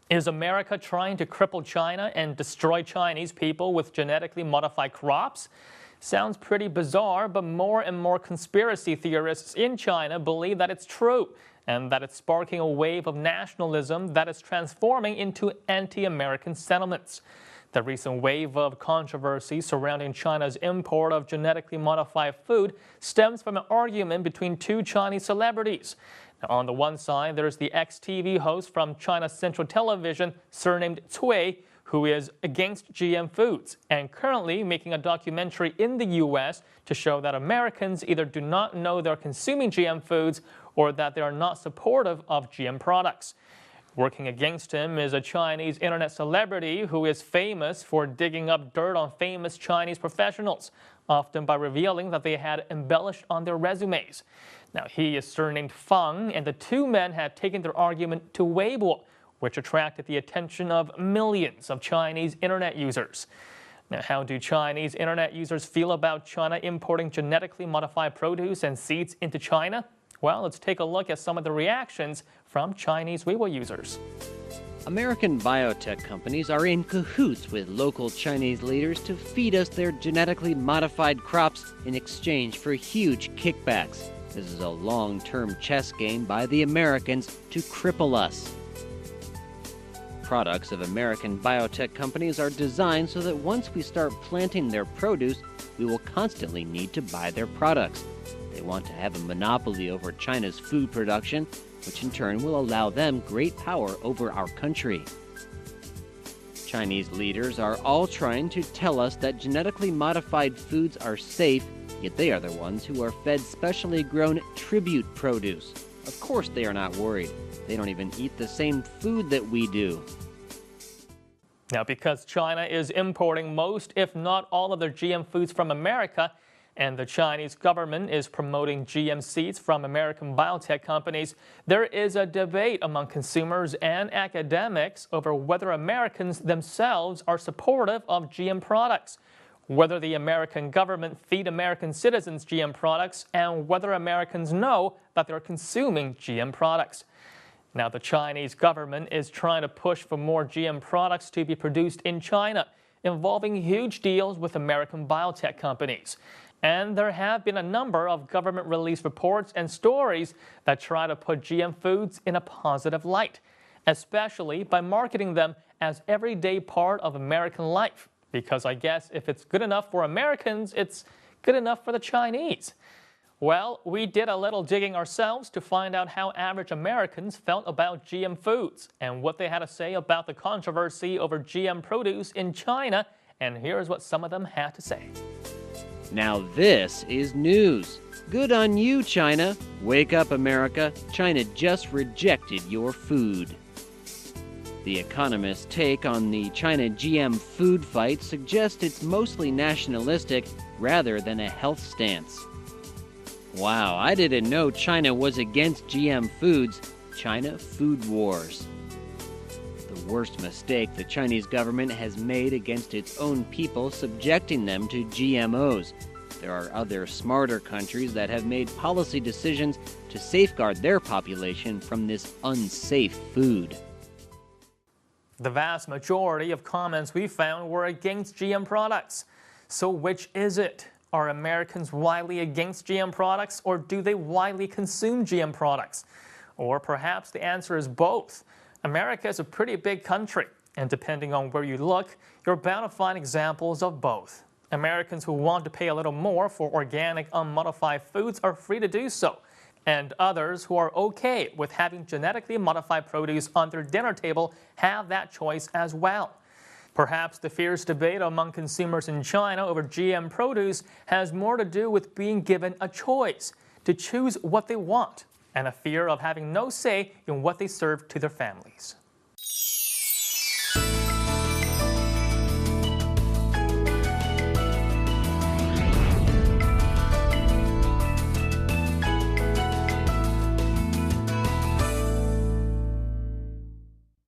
Is America trying to cripple China and destroy Chinese people with genetically modified crops? Sounds pretty bizarre, but more and more conspiracy theorists in China believe that it's true and that it's sparking a wave of nationalism that is transforming into anti-American sentiments. The recent wave of controversy surrounding China's import of genetically modified food stems from an argument between two Chinese celebrities. Now, on the one side, there's the ex-TV host from China's Central Television, surnamed Cui, who is against GM foods and currently making a documentary in the U.S. to show that Americans either do not know they're consuming GM foods or that they are not supportive of GM products. Working against him is a Chinese internet celebrity who is famous for digging up dirt on famous Chinese professionals, often by revealing that they had embellished on their resumes. Now, he is surnamed Fang, and the two men had taken their argument to Weibo, which attracted the attention of millions of Chinese internet users. Now, how do Chinese internet users feel about China importing genetically modified produce and seeds into China? Well, let's take a look at some of the reactions from Chinese Weibo users. American biotech companies are in cahoots with local Chinese leaders to feed us their genetically modified crops in exchange for huge kickbacks. This is a long-term chess game by the Americans to cripple us. Products of American biotech companies are designed so that once we start planting their produce, we will constantly need to buy their products. They want to have a monopoly over China's food production, which in turn will allow them great power over our country. Chinese leaders are all trying to tell us that genetically modified foods are safe, yet they are the ones who are fed specially grown tribute produce. Of course they are not worried. They don't even eat the same food that we do. Now, because China is importing most, if not all, of their GM foods from America, and the Chinese government is promoting GM seeds from American biotech companies, there is a debate among consumers and academics over whether Americans themselves are supportive of GM products, whether the American government feed American citizens GM products, and whether Americans know that they're consuming GM products. Now, the Chinese government is trying to push for more GM products to be produced in China, involving huge deals with American biotech companies. And there have been a number of government-released reports and stories that try to put GM foods in a positive light, especially by marketing them as everyday part of American life. Because I guess if it's good enough for Americans, it's good enough for the Chinese. Well, we did a little digging ourselves to find out how average Americans felt about GM foods and what they had to say about the controversy over GM produce in China. And here's what some of them had to say. Now this is news. Good on you, China. Wake up, America. China just rejected your food. The Economist's take on the China GM food fight suggests it's mostly nationalistic rather than a health stance. Wow, I didn't know China was against GM foods. China Food Wars. The worst mistake the Chinese government has made against its own people, subjecting them to GMOs. There are other smarter countries that have made policy decisions to safeguard their population from this unsafe food. The vast majority of comments we found were against GM products. So which is it? Are Americans widely against GM products, or do they widely consume GM products? Or perhaps the answer is both. America is a pretty big country, and depending on where you look, you're bound to find examples of both. Americans who want to pay a little more for organic, unmodified foods are free to do so, and others who are okay with having genetically modified produce on their dinner table have that choice as well. Perhaps the fierce debate among consumers in China over GM produce has more to do with being given a choice to choose what they want, and a fear of having no say in what they serve to their families.